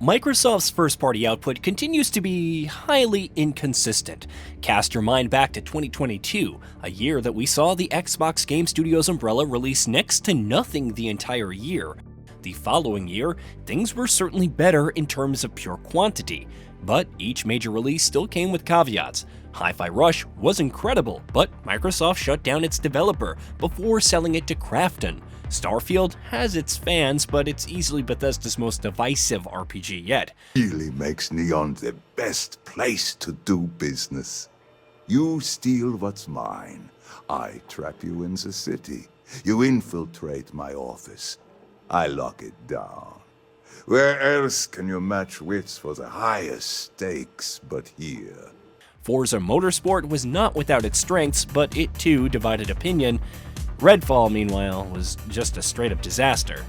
Microsoft's first-party output continues to be highly inconsistent. Cast your mind back to 2022, a year that we saw the Xbox Game Studios umbrella release next to nothing the entire year. The following year, things were certainly better in terms of pure quantity, but each major release still came with caveats. Hi-Fi Rush was incredible, but Microsoft shut down its developer before selling it to Krafton. Starfield has its fans, but it's easily Bethesda's most divisive RPG yet. Really makes Neon the best place to do business. You steal what's mine. I trap you in the city. You infiltrate my office. I lock it down. Where else can you match wits for the highest stakes but here? Forza Motorsport was not without its strengths, but it too divided opinion. Redfall, meanwhile, was just a straight-up disaster.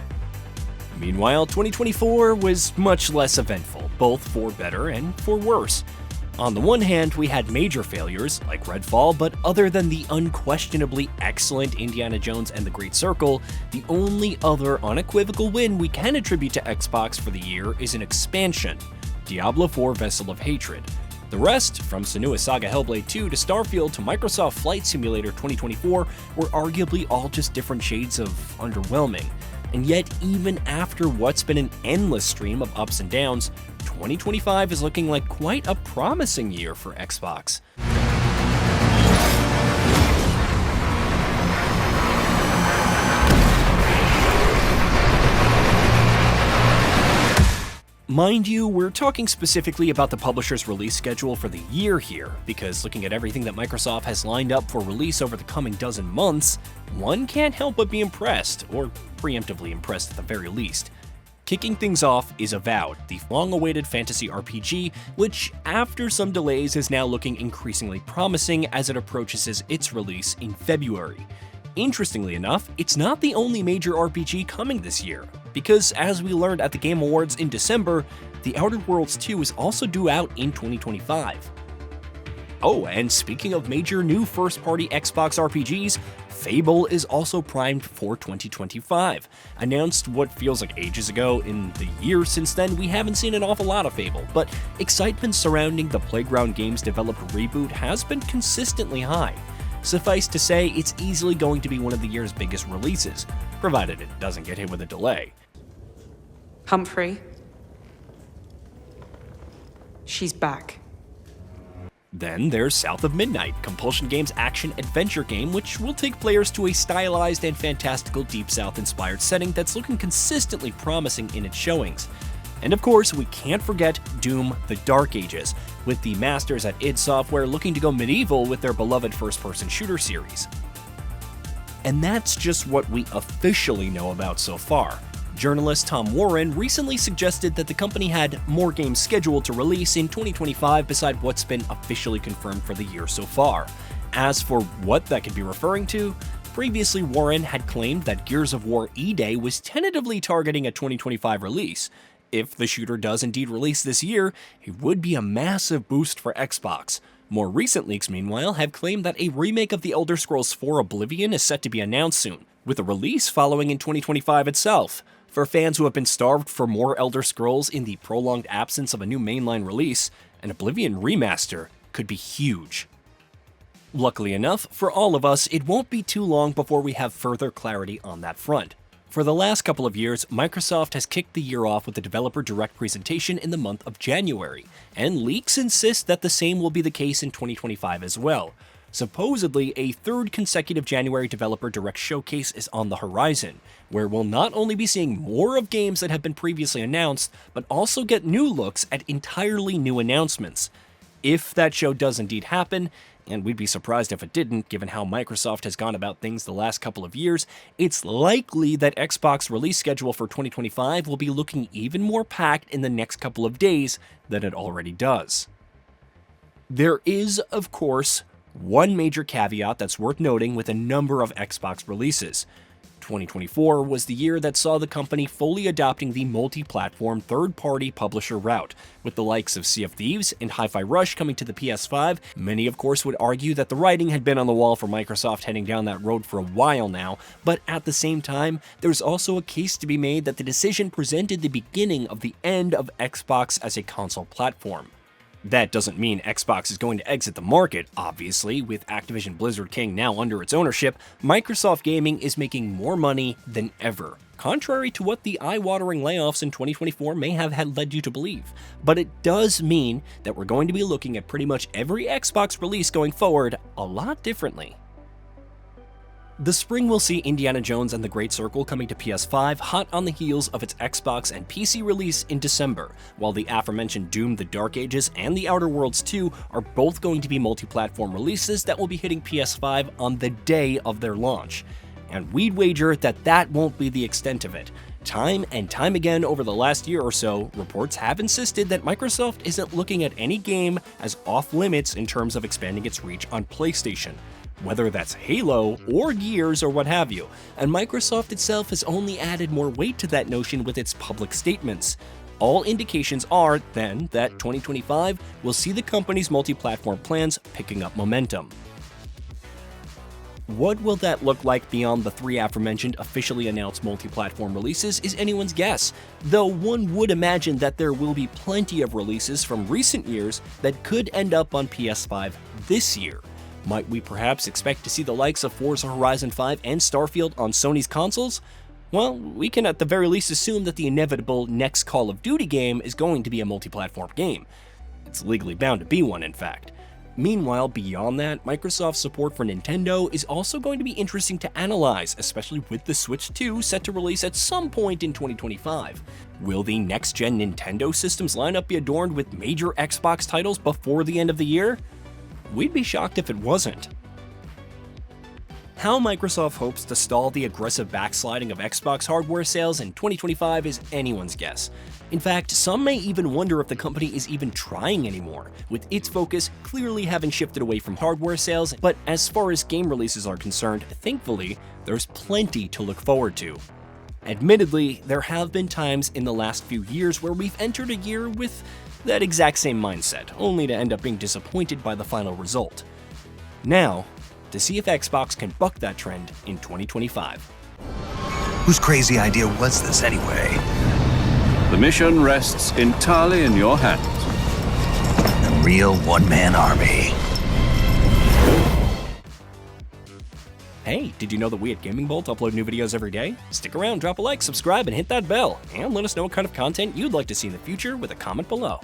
Meanwhile, 2024 was much less eventful, both for better and for worse. On the one hand, we had major failures, like Redfall, but other than the unquestionably excellent Indiana Jones and the Great Circle, the only other unequivocal win we can attribute to Xbox for the year is an expansion, Diablo IV Vessel of Hatred. The rest, from Senua's Saga Hellblade 2 to Starfield to Microsoft Flight Simulator 2024, were arguably all just different shades of underwhelming. And yet, even after what's been an endless stream of ups and downs, 2025 is looking like quite a promising year for Xbox. Mind you, we're talking specifically about the publisher's release schedule for the year here, because looking at everything that Microsoft has lined up for release over the coming dozen months, one can't help but be impressed, or preemptively impressed at the very least. Kicking things off is Avowed, the long-awaited fantasy RPG, which, after some delays, is now looking increasingly promising as it approaches its release in February. Interestingly enough, it's not the only major RPG coming this year, because as we learned at the Game Awards in December, The Outer Worlds 2 is also due out in 2025. Oh, and speaking of major new first-party Xbox RPGs, Fable is also primed for 2025. Announced what feels like ages ago, in the year since then we haven't seen an awful lot of Fable, but excitement surrounding the Playground Games developed reboot has been consistently high. Suffice to say, it's easily going to be one of the year's biggest releases, provided it doesn't get hit with a delay. Humphrey. She's back. Then there's South of Midnight, Compulsion Games' action-adventure game, which will take players to a stylized and fantastical Deep South-inspired setting that's looking consistently promising in its showings. And of course, we can't forget Doom: The Dark Ages, with the masters at id Software looking to go medieval with their beloved first-person shooter series. And that's just what we officially know about so far. Journalist Tom Warren recently suggested that the company had more games scheduled to release in 2025 beside what's been officially confirmed for the year so far. As for what that could be referring to, previously Warren had claimed that Gears of War E-Day was tentatively targeting a 2025 release. If the shooter does indeed release this year, it would be a massive boost for Xbox. More recent leaks, meanwhile, have claimed that a remake of The Elder Scrolls IV Oblivion is set to be announced soon, with a release following in 2025 itself. For fans who have been starved for more Elder Scrolls in the prolonged absence of a new mainline release, an Oblivion remaster could be huge. Luckily enough, for all of us, it won't be too long before we have further clarity on that front. For the last couple of years, Microsoft has kicked the year off with the Developer Direct presentation in the month of January, and leaks insist that the same will be the case in 2025 as well. Supposedly, a third consecutive January Developer Direct showcase is on the horizon, where we'll not only be seeing more of games that have been previously announced, but also get new looks at entirely new announcements. If that show does indeed happen, and we'd be surprised if it didn't given how Microsoft has gone about things the last couple of years, it's likely that Xbox release schedule for 2025 will be looking even more packed in the next couple of days than it already does. There is, of course, one major caveat that's worth noting with a number of Xbox releases. 2024 was the year that saw the company fully adopting the multi-platform third-party publisher route. With the likes of Sea of Thieves and Hi-Fi Rush coming to the PS5, many of course would argue that the writing had been on the wall for Microsoft heading down that road for a while now, but at the same time, there's also a case to be made that the decision presented the beginning of the end of Xbox as a console platform. That doesn't mean Xbox is going to exit the market, obviously. With Activision Blizzard King now under its ownership, Microsoft Gaming is making more money than ever, contrary to what the eye-watering layoffs in 2024 may have had led you to believe. But it does mean that we're going to be looking at pretty much every Xbox release going forward a lot differently. The spring will see Indiana Jones and the Great Circle coming to PS5 hot on the heels of its Xbox and PC release in December, while the aforementioned Doom: The Dark Ages and The Outer Worlds 2 are both going to be multi-platform releases that will be hitting PS5 on the day of their launch. And we'd wager that that won't be the extent of it. Time and time again over the last year or so, reports have insisted that Microsoft isn't looking at any game as off-limits in terms of expanding its reach on PlayStation, whether that's Halo or Gears or what have you, and Microsoft itself has only added more weight to that notion with its public statements. All indications are, then, that 2025 will see the company's multi-platform plans picking up momentum. What will that look like beyond the three aforementioned officially announced multi-platform releases is anyone's guess, though one would imagine that there will be plenty of releases from recent years that could end up on PS5 this year. Might we perhaps expect to see the likes of Forza Horizon 5 and Starfield on Sony's consoles? Well, we can at the very least assume that the inevitable next Call of Duty game is going to be a multi-platform game. It's legally bound to be one, in fact. Meanwhile, beyond that, Microsoft's support for Nintendo is also going to be interesting to analyze, especially with the Switch 2 set to release at some point in 2025. Will the next-gen Nintendo systems lineup be adorned with major Xbox titles before the end of the year? We'd be shocked if it wasn't. How Microsoft hopes to stall the aggressive backsliding of Xbox hardware sales in 2025 is anyone's guess. In fact, some may even wonder if the company is even trying anymore, with its focus clearly having shifted away from hardware sales, but as far as game releases are concerned, thankfully, there's plenty to look forward to. Admittedly, there have been times in the last few years where we've entered a year with that exact same mindset, only to end up being disappointed by the final result. Now, to see if Xbox can buck that trend in 2025. Whose crazy idea was this anyway? The mission rests entirely in your hands. A real one-man army. Hey, did you know that we at GamingBolt upload new videos every day? Stick around, drop a like, subscribe, and hit that bell, and let us know what kind of content you'd like to see in the future with a comment below.